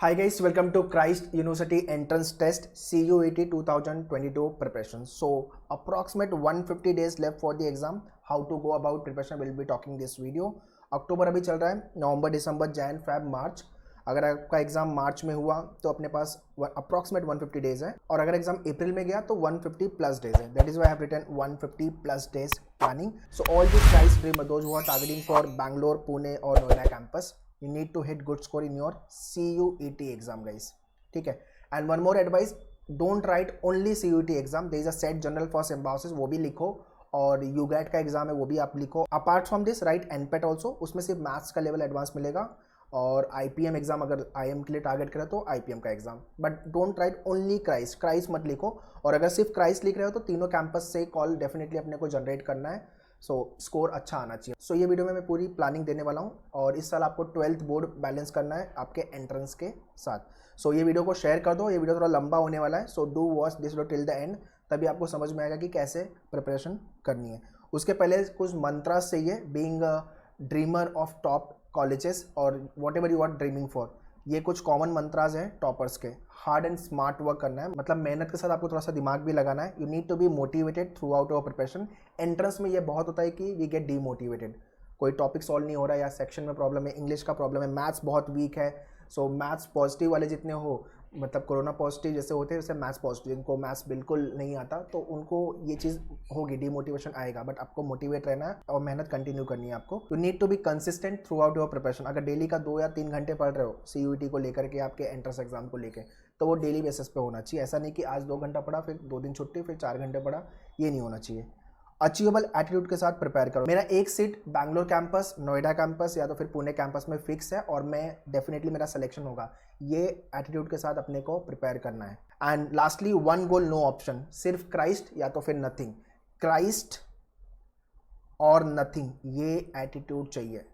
Hi guys, welcome to Christ University Entrance Test CUET 2022 preparation. So approximate 150 days left for the exam. How to go about preparation will be talking this video. अक्टूबर अभी चल रहा है, नवंबर, दिसंबर, Jain, Feb, मार्च. अगर आपका exam मार्च में हुआ तो अपने पास अप्रॉक्सीमेट 150 डेज है, और अगर एग्जाम अप्रैल में गया तो 150 प्लस डेज है. That is why I have written 150 plus days planning. So all this guys dream those who are targeting for Bangalore, Pune और Noida campus, you need to hit good score in your CUET exam guys. ठीक है. And one more advice, don't write only CUET exam. there is a set general for symbiosis, वो भी लिखो, और UGAT का exam है वो भी आप लिखो. Apart from this right NPAT also, उसमें सिर्फ मैथ्स का लेवल एडवांस मिलेगा, और IPM एग्जाम अगर IM के लिए टारगेट करें तो IPM का exam. But don't write only Christ मत लिखो, और अगर सिर्फ क्राइस्ट लिख रहे हो तो तीनों कैंपस से कॉल डेफिनेटली अपने को जनरेट करना है. सो स्कोर अच्छा आना चाहिए. सो ये वीडियो में मैं पूरी प्लानिंग देने वाला हूँ, और इस साल आपको 12th बोर्ड बैलेंस करना है आपके एंट्रेंस के साथ. सो ये वीडियो को शेयर कर दो, ये वीडियो थोड़ा लंबा होने वाला है. So do watch this video till the end, तभी आपको समझ में आएगा कि कैसे प्रिपरेशन करनी है. उसके पहले कुछ मंत्रास चाहिए. Being a dreamer of top colleges और whatever you are dreaming for, ये कुछ कॉमन मंत्रास हैं टॉपर्स के. हार्ड एंड स्मार्ट वर्क करना है, मतलब मेहनत के साथ आपको थोड़ा सा दिमाग भी लगाना है. You need to be motivated throughout our preparation. Entrance में ये बहुत होता है कि वी गेट डीमोटिवेटेड, कोई टॉपिक सॉल्व नहीं हो रहा है, या सेक्शन में प्रॉब्लम है, इंग्लिश का प्रॉब्लम है, मैथ्स बहुत वीक है. सो मैथ्स पॉजिटिव वाले जितने हो, मतलब कोरोना पॉजिटिव जैसे होते हैं वैसे मैथ्स पॉजिटिव, जिनको मैथ्स बिल्कुल नहीं आता, तो उनको ये चीज़ होगी, डीमोटिवेशन आएगा. बट आपको मोटिवेट रहना है और मेहनत कंटिन्यू करनी है आपको. You need to be consistent throughout your preparation. अगर डेली का 2 या 3 घंटे पढ़ रहे हो CUET को लेकर के, आपके एंट्रेंस एग्जाम को लेकर, तो वो डेली बेसिस पे होना चाहिए. ऐसा नहीं कि आज 2 घंटा पढ़ा, फिर 2 दिन छुट्टी, फिर 4 घंटे पढ़ा. ये नहीं होना चाहिए. अचीवेबल एटीट्यूड के साथ प्रिपेयर करो. मेरा एक seat Bangalore campus, Noida campus या तो फिर पुणे कैंपस में फिक्स है, और मैं डेफिनेटली मेरा सिलेक्शन होगा. ये एटीट्यूड के साथ अपने को प्रिपेयर करना है. And lastly, one goal no option. सिर्फ क्राइस्ट या तो फिर नथिंग. क्राइस्ट और नथिंग, ये एटीट्यूड चाहिए.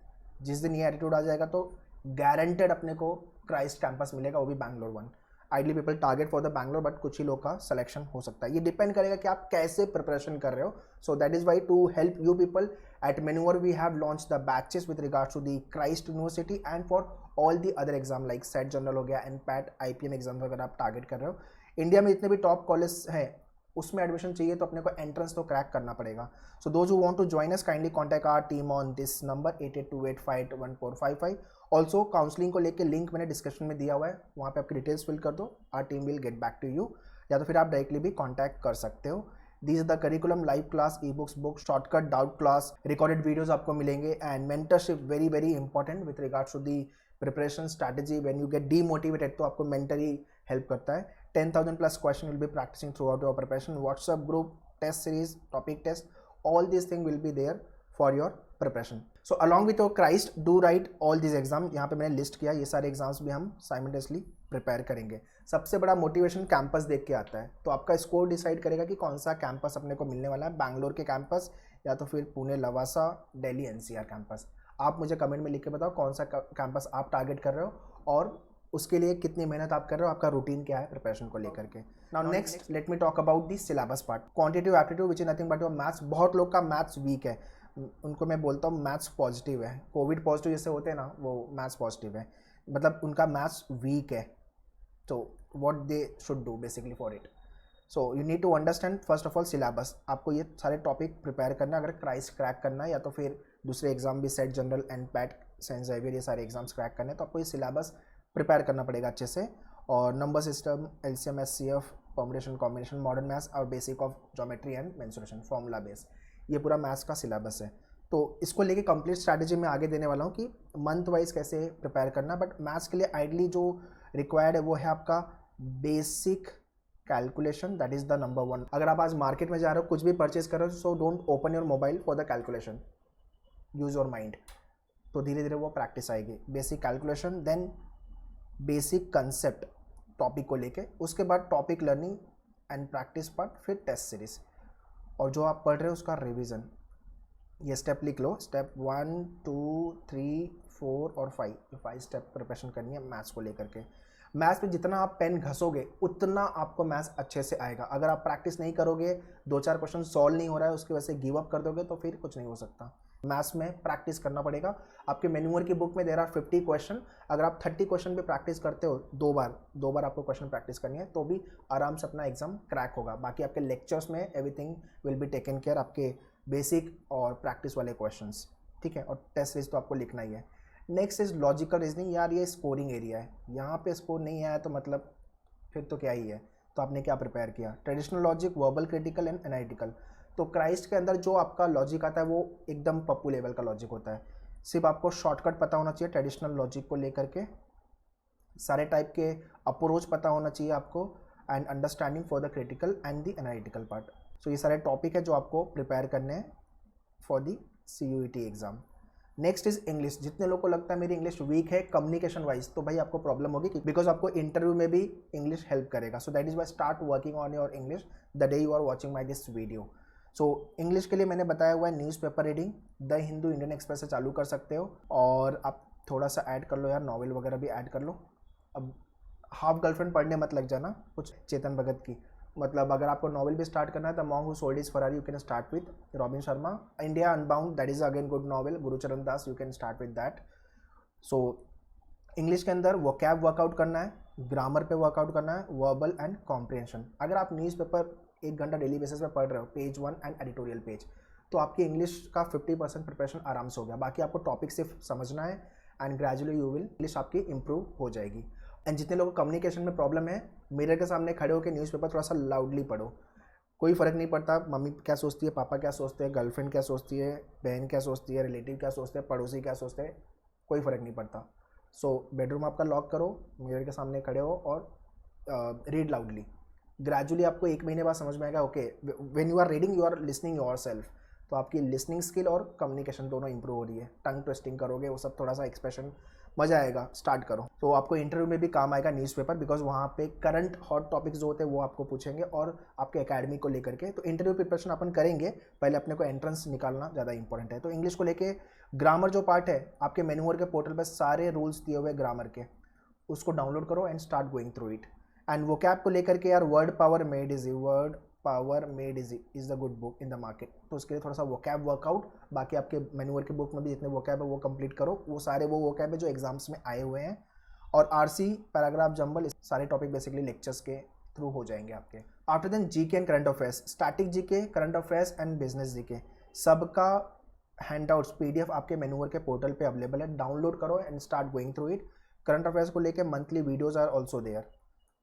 जिस दिन ये एटीट्यूड आ जाएगा तो गारंटेड अपने को क्राइस्ट कैंपस मिलेगा, वो भी Bangalore 1. Ideally people target for the Bangalore, but कुछ ही लोग का सिलेक्शन हो सकता है. ये डिपेंड करेगा कि आप कैसे प्रिपरेशन कर रहे हो. So that is why to help you people at मेन्यूअर we have launch the batches with regards to the Christ University and for all the other exam like SET general हो गया, NPAT, IPM एग्जाम अगर आप target कर रहे हो. India में जितने भी टॉप कॉलेज है उसमें एडमिशन चाहिए तो अपने को एंट्रेंस तो क्रैक करना पड़ेगा. So those who want to join us kindly contact our team on this number 8828581455. Also counselling को लेकर लिंक मैंने डिस्क्रिप्शन में दिया हुआ है, वहाँ पे आपकी डिटेल्स फिल कर दो. Our team will get back to you, या तो फिर आप डायरेक्टली भी कॉन्टैक्ट कर सकते हो. This is the curriculum, live class, e book, shortcut doubt class, recorded videos आपको मिलेंगे, and mentorship very very important with regards to the preparation strategy. When you get demotivated तो आपको मेंटली हेल्प करता है. 10,000 plus question will be practicing throughout your preparation. WhatsApp group, test series, topic test, all these things will be there for your preparation. So along with your Christ, do write all these exams. यहाँ पे मैंने list किया, ये सारे exams भी हम simultaneously prepare करेंगे. सबसे बड़ा मोटिवेशन कैंपस देख के आता है, तो आपका स्कोर डिसाइड करेगा कि कौन सा कैंपस अपने को मिलने वाला है. बैंगलोर के कैंपस या तो फिर पुणे, लवासा, दिल्ली NCR कैंपस. आप मुझे कमेंट में लिख के बताओ कौन सा कैंपस आप टारगेट कर रहे हो, और उसके लिए कितनी मेहनत आप कर रहे हो, आपका रूटीन क्या है प्रिपरेशन को लेकर के. Now next let me talk about the syllabus part. Quantitative aptitude which is nothing but your maths. बहुत लोग का मैथ्स वीक है, उनको मैं बोलता हूँ मैथ्स पॉजिटिव है. कोविड पॉजिटिव जैसे होते हैं ना, वो मैथ्स पॉजिटिव है, मतलब उनका मैथ्स वीक है. तो what they should do basically for it. So you need to understand first of all syllabus. आपको ये सारे टॉपिक प्रिपेयर करना है अगर क्राइस्ट क्रैक करना है, या तो फिर दूसरे एग्जाम भी set general, NPAT, saint Xavier, ये सारे एग्जाम्स क्रैक करने हैं, तो आपको ये सिलेबस प्रिपेयर करना पड़ेगा अच्छे से. और number system, LCM, SCF, permutation, combination, modern maths और basic of geometry and mensuration, formula base, ये पूरा मैथ्स का सिलेबस है. तो इसको लेके कंप्लीट स्ट्रैटेजी मैं आगे देने वाला हूँ कि मंथ वाइज कैसे प्रिपेयर करना. बट मैथ्स के लिए आइडली जो रिक्वायर्ड है वो है आपका basic calculation. That is the number 1. अगर आप आज मार्केट में जा रहे हो, कुछ भी परचेज कर रहे हो, so don't open your mobile for the calculation, use your mind. तो धीरे धीरे वो प्रैक्टिस आएगी. Basic calculation, then basic concept topic को लेके, उसके बाद topic learning and practice part, फिर टेस्ट सीरीज, और जो आप पढ़ रहे हो उसका रिवीजन. ये स्टेप लिख लो, स्टेप 1, 2, 3, 4 और 5, ये 5 स्टेप प्रिपरेशन करनी है मैथ्स को लेकर के. मैथ्स में जितना आप पेन घसोगे उतना आपको मैथ्स अच्छे से आएगा. अगर आप प्रैक्टिस नहीं करोगे, 2-4 क्वेश्चन सॉल्व नहीं हो रहा है, उसकी वजह से गिव अप कर दोगे, तो फिर कुछ नहीं हो सकता. मैथ्स में प्रैक्टिस करना पड़ेगा। आपके मैन्यूअर की बुक में देर आर 50 क्वेश्चन, अगर आप 30 क्वेश्चन पे प्रैक्टिस करते हो दो बार आपको क्वेश्चन प्रैक्टिस करनी है तो भी आराम से अपना एग्जाम क्रैक होगा। बाकी आपके लेक्चर्स में everything will be taken care, आपके बेसिक और प्रैक्टिस वाले क्वेश्चंस, ठीक है। और टेस्ट सीरीज तो आपको लिखना ही है। Next is logical reasoning. यार ये स्कोरिंग एरिया है, यहाँ पे स्कोर नहीं आया तो मतलब फिर तो क्या ही है, तो आपने क्या प्रिपेयर किया। Traditional logic, verbal, critical and analytical. तो क्राइस्ट के अंदर जो आपका लॉजिक आता है वो एकदम पप्पू लेवल का लॉजिक होता है। सिर्फ आपको शॉर्टकट पता होना चाहिए ट्रेडिशनल लॉजिक को लेकर के, सारे टाइप के अप्रोच पता होना चाहिए आपको, and understanding for the critical and the analytical part. So ये सारे टॉपिक है जो आपको प्रिपेयर करने हैं for the CUET exam. Next is English. जितने लोगों को लगता है मेरी इंग्लिश वीक है कम्युनिकेशन वाइज, तो भाई आपको प्रॉब्लम होगी, बिकॉज आपको इंटरव्यू में भी इंग्लिश हेल्प करेगा। So that is why start working on your English the day you are watching my this video. So English के लिए मैंने बताया हुआ है newspaper reading, the Hindu, Indian Express से चालू कर सकते हो, और आप थोड़ा सा ऐड कर लो यार, नॉवेल वगैरह भी ऐड कर लो। अब हाफ गर्लफ्रेंड पढ़ने मत लग जाना कुछ चेतन भगत की, मतलब अगर आपको नॉवल भी स्टार्ट करना है तो monk who sold his Ferrari you can start with Robin Sharma. India Unbound that is again good novel, Gurcharan Das, you can start with that. So English के अंदर वोकैब वर्कआउट करना है, ग्रामर पे वर्कआउट करना है, वर्बल एंड कॉम्प्रिहेंशन। अगर आप newspaper 1 घंटा डेली बेसिस पे पढ़ रहे हो, पेज 1 एंड एडिटोरियल पेज, तो आपकी इंग्लिश का 50% प्रिपरेशन आराम से हो गया। बाकी आपको टॉपिक सिर्फ समझना है and gradually you will English आपकी इंप्रूव हो जाएगी। एंड जितने लोगों को कम्युनिकेशन में प्रॉब्लम है, मिरर के सामने खड़े होकर न्यूज़पेपर थोड़ा सा लाउडली पढ़ो। कोई फ़र्क नहीं पड़ता मम्मी क्या सोचती है, पापा क्या सोचते हैं, गर्लफ्रेंड क्या सोचती है, बहन क्या सोचती है, रिलेटिव क्या सोचते हैं, पड़ोसी क्या सोचते हैं, कोई फ़र्क नहीं पड़ता। सो बेडरूम आपका लॉक करो, मिरर के सामने खड़े हो और रीड लाउडली। ग्रेजुअली आपको 1 महीने बाद समझ में आएगा, okay when you are reading you are listening yourself, तो आपकी लिसनिंग स्किल और कम्युनिकेशन दोनों इंप्रूव हो रही है। टंग ट्विस्टिंग करोगे वो सब, थोड़ा सा एक्सप्रेशन, मज़ा आएगा। स्टार्ट करो। तो आपको इंटरव्यू में भी काम आएगा न्यूज़पेपर, बिकॉज वहाँ पे करंट हॉट टॉपिक्स जो होते हैं वो आपको पूछेंगे और आपके एकेडमी को लेकर के। तो इंटरव्यू प्रिपरेशन अपन करेंगे, पहले अपने को एंट्रेंस निकालना ज़्यादा इंपॉर्टेंट है। तो इंग्लिश को लेके ग्रामर जो पार्ट है, आपके मैन्यूअर के पोर्टल पर सारे रूल्स दिए हुए ग्रामर के, उसको डाउनलोड करो and start going through it. And vocab को लेकर के यार, word power made is the good book in the market. तो उसके लिए थोड़ा सा वोकैब वर्कआउट, बाकी आपके मैन्यूअर के बुक में भी जितने वोकैब है वो कंप्लीट करो। वो सारे वो वोकैब है जो एग्जाम्स में आए हुए हैं, और RC, पैराग्राफ, जंबल, सारे टॉपिक बेसिकली लेक्चर्स के थ्रू हो जाएंगे आपके। After then GK and current affairs, static GK, current affairs and business GK, सबका हैंडआउट्स PDF आपके मैन्यूअर के पोर्टल पे अवेलेबल है। डाउनलोड करो and start going through it. Current affairs को लेके monthly videos are also there,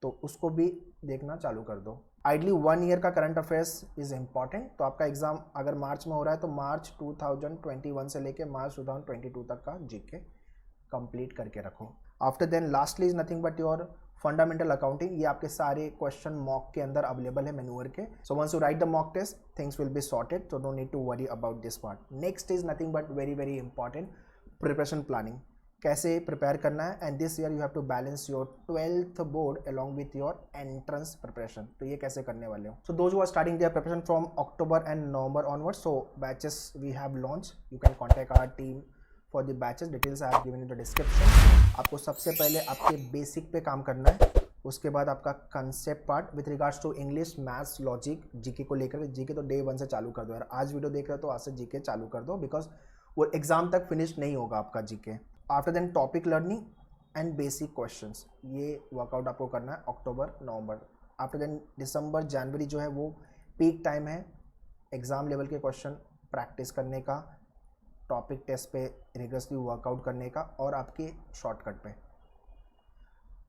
तो उसको भी देखना चालू कर दो। आइडली 1 ईयर का करंट अफेयर्स इज इंपॉर्टेंट। तो आपका एग्जाम अगर मार्च में हो रहा है तो मार्च 2021 से लेके मार्च 2022 तक का जीके कंप्लीट करके रखो। After then lastly is nothing but your fundamental accounting. ये आपके सारे क्वेश्चन मॉक के अंदर अवेलेबल है मैन्यूअर के। So once you write the mock test things will be sorted, so don't need to worry about this part. Next is nothing but very very important, preparation planning, कैसे prepare करना है। And this year you have to balance your 12th board along with your entrance preparation. तो ये कैसे करने वाले हो। So those who are starting their preparation from October and November onward, so batches we have launch, you can contact our team for the batches, details I have given in the description. आपको सबसे पहले आपके basic पे काम करना है, उसके बाद आपका concept part with regards to English, maths, logic, GK को लेकर। जीके तो डे 1 से चालू कर दो यार, आज वीडियो देख रहे हो तो आज से जीके चालू कर दो, बिकॉज वो एग्जाम तक फिनिश नहीं होगा आपका GK. After then topic learning and basic questions, ये वर्कआउट आपको करना है अक्टूबर नवंबर। आफ्टर देन दिसंबर जनवरी जो है वो पीक टाइम है एग्जाम लेवल के क्वेश्चन प्रैक्टिस करने का, टॉपिक टेस्ट पे रिगरसली वर्कआउट करने का, और आपके शॉर्टकट पे।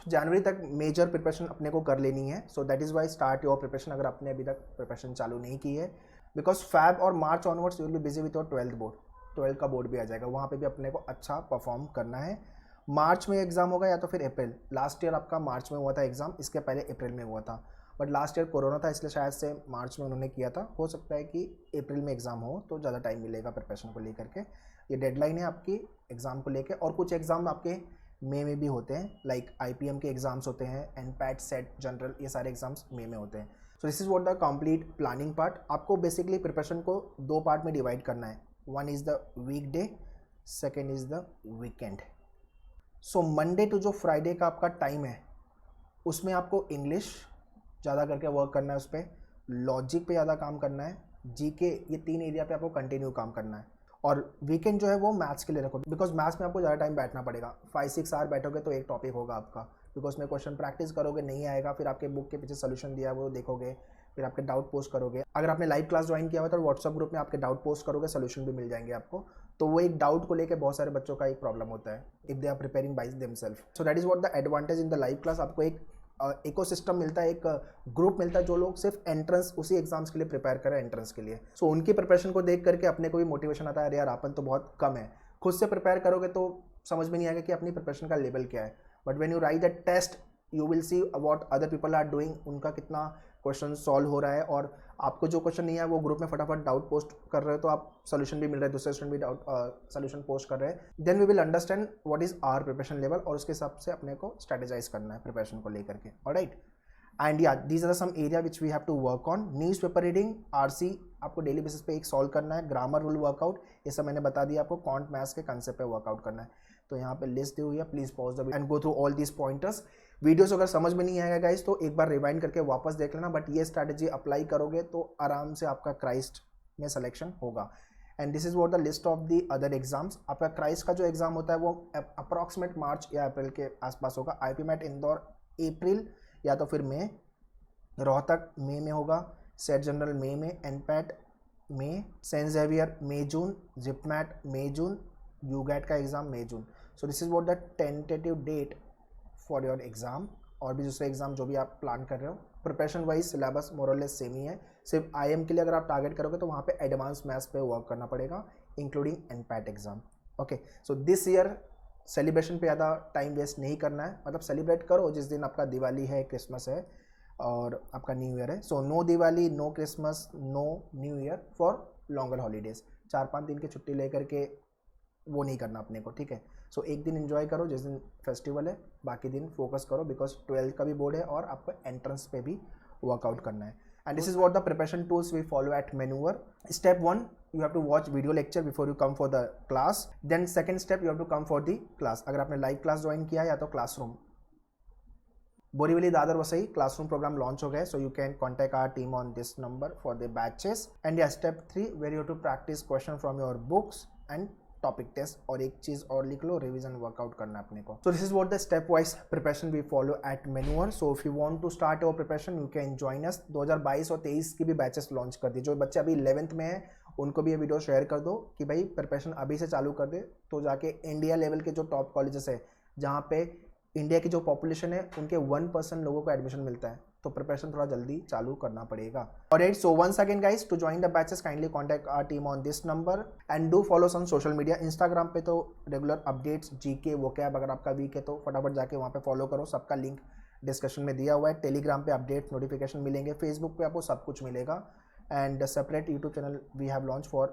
जनवरी तक मेजर प्रिपरेशन अपने को कर लेनी है। So that is why start your preparation, अगर आपने अभी तक प्रिपरेशन चालू नहीं की है, बिकॉज फैब और March onwards you will be busy with your 12th board. 12 का बोर्ड भी आ जाएगा, वहाँ पे भी अपने को अच्छा परफॉर्म करना है। मार्च में एग्जाम होगा या तो फिर अप्रैल। लास्ट ईयर आपका मार्च में हुआ था एग्जाम, इसके पहले अप्रैल में हुआ था, बट लास्ट ईयर कोरोना था इसलिए शायद से मार्च में उन्होंने किया था। हो सकता है कि अप्रैल में एग्जाम हो तो ज़्यादा टाइम मिलेगा प्रिपरेशन को लेकर के। ये डेडलाइन है आपकी एग्ज़ाम को लेकर। और कुछ एग्ज़ाम आपके मई में भी होते हैं, लाइक IPM के एग्ज़ाम्स होते हैं, NPAT, सेट, जनरल, ये सारे एग्जाम्स मई में होते हैं। So this is what the complete planning part. आपको बेसिकली प्रिपरेशन को 2 पार्ट में डिवाइड करना है। One is the weekday, second is the weekend. So Monday to जो फ्राइडे का आपका टाइम है उसमें आपको इंग्लिश ज़्यादा करके वर्क करना है, उस पर लॉजिक पे ज़्यादा काम करना है, जीके, ये 3 एरिया पे आपको कंटिन्यू काम करना है। और वीकेंड जो है वो मैथ्स के लिए रखो, बिकॉज मैथ्स में आपको ज़्यादा टाइम बैठना पड़ेगा, 5-6 आवर बैठोगे तो एक टॉपिक होगा आपका, बिकॉज उसमें क्वेश्चन प्रैक्टिस करोगे, नहीं आएगा फिर आपके बुक के पीछे सोल्यूशन दिया है वो देखोगे, फिर आपके डाउट पोस्ट करोगे। अगर आपने लाइव क्लास ज्वाइन किया हुआ तो व्हाट्सअप ग्रुप में आपके डाउट पोस्ट करोगे, सोल्यूशन भी मिल जाएंगे आपको। तो वो एक डाउट को लेकर बहुत सारे बच्चों का एक प्रॉब्लम होता है if they are preparing by themselves. So that is what the advantage in the live class. आपको एक इकोसिस्टम मिलता है, एक ग्रुप मिलता है जो लोग सिर्फ एंट्रेंस उसी एग्जाम्स के लिए प्रिपेयर करें एंट्रेंस के लिए। सो उनकी प्रिपरेशन को देख करके अपने को भी मोटिवेशन आता है, अरे यार अपन तो बहुत कम है। खुद से प्रिपेयर करोगे तो समझ में नहीं आएगा कि अपनी प्रिपरेशन का लेवल क्या है, but when you write the test you will see what other people are doing, उनका कितना क्वेश्चन सॉल्व हो रहा है, और आपको जो क्वेश्चन नहीं है वो ग्रुप में फटाफट डाउट पोस्ट कर रहे हो तो आप सोल्यूशन भी मिल रहा है, दूसरे स्टूडेंट भी डाउट सोल्यूशन पोस्ट कर रहे हैं। Then we will understand what is our preparation level, और उसके हिसाब से अपने को स्ट्रेटेजाइज करना है प्रिपरेशन को लेकर के। ऑलराइट, एंड या these are some area which we have to work on. Newspaper reading, RC आपको डेली बेसिस पे एक सॉल्व करना है। ग्रामर रूल वर्कआउट, ये सब मैंने बता दिया आपको। कॉन्ट मैथ्स के कंसेप्ट पे वर्कआउट करना है। तो यहाँ पे लिस्ट दी हुई है, please pause the video and go through all these pointers. Videos अगर समझ में नहीं आएगा गाइस तो एक बार रिवाइंड करके वापस देख लेना, बट ये स्ट्रैटेजी अप्लाई करोगे तो आराम से आपका क्राइस्ट में सिलेक्शन होगा। And this is what the list of the other exams. आपका क्राइस्ट का जो एग्जाम होता है वो अप्रॉक्सीमेट मार्च या अप्रैल के आसपास होगा। आईपी मैट इंदौर अप्रैल या तो फिर मई, रोहतक मई में होगा, सेट जनरल मई में, एनपैट मई, सेंट जेवियर मई जून, जिपमैट मई जून, यूगैट का एग्जाम मई जून। So this is what the tentative date for your exam. और भी दूसरे एग्जाम जो भी आप प्लान कर रहे हो, प्रिपरेशन वाइज सिलेबस मोरलेस सेम ही है। सिर्फ आईएम के लिए अगर आप टारगेट करोगे तो वहाँ पे एडवांस मैथ्स पे वर्क करना पड़ेगा, including NPAT exam. Okay, so this year celebration पे ज़्यादा टाइम वेस्ट नहीं करना है, मतलब सेलिब्रेट करो जिस दिन आपका दिवाली है, क्रिसमस है और आपका न्यू ईयर है। So no Diwali, no Christmas, no new year for longer holidays. 4-5 दिन की छुट्टी लेकर के वो नहीं करना अपने को, ठीक है। सो एक दिन एंजॉय करो जिस दिन फेस्टिवल है, बाकी दिन फोकस करो बिकॉज 12th का भी बोर्ड है और आपको एंट्रेंस पे भी वर्कआउट करना है। And this is what the preparation tools we follow at मेन्यूअर। Step 1, you have to watch video lecture before you come for the class. Then second step, you have to come for the class. अगर आपने live class join किया है या तो classroom, Borivali Dadar Vasai classroom program launch हो गया, so you can contact our team on this number for the batches. And या step 3 where you to practice question from your books and topic test, और एक चीज और लिख लो, रिवीजन वर्कआउट करना अपने को। So this is what the step wise preparation we follow at मेन्यूअर। So if you want to start your preparation you can join us. 2022 और 23 की भी बैचेस लॉन्च कर दी। जो बच्चे अभी 11th में है उनको भी ये वीडियो शेयर कर दो कि भाई प्रिपरेशन अभी से चालू कर दे, तो जाके इंडिया लेवल के जो टॉप कॉलेजेस है जहाँ पे इंडिया की जो पॉपुलेशन है उनके 1% लोगों को एडमिशन मिलता है, तो प्रिपरेशन थोड़ा जल्दी चालू करना पड़ेगा। Alright, so once again guys, to join the batches kindly contact our team on this number and do follow on social media. Instagram पे तो रेगुलर अपडेट्स, जीके वोकैब अगर आपका वीक है तो फटाफट जाके वहाँ पे फॉलो करो, सबका लिंक डिस्क्रिप्शन में दिया हुआ है। टेलीग्राम पे अपडेट नोटिफिकेशन मिलेंगे, फेसबुक पे आपको सब कुछ मिलेगा। And separate YouTube channel we have launch for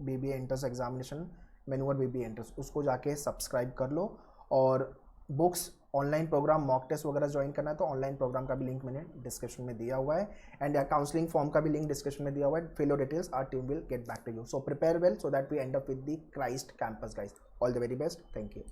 BBA entrance examination, मेन्यूअर बीबीए एंट्रेंस, उसको जाके सब्सक्राइब कर लो। और books, online program, mock test वगैरह ज्वाइन करना है तो ऑनलाइन प्रोग्राम का भी लिंक मैंने डिस्क्रिप्शन में दिया हुआ है। एंड काउंसलिंग फॉर्म का भी लिंक डिस्क्रिप्शन में दिया हुआ है। Fill your details, our team will get back to you. So prepare well so that we end up with the Christ campus guys. All the very best, thank you.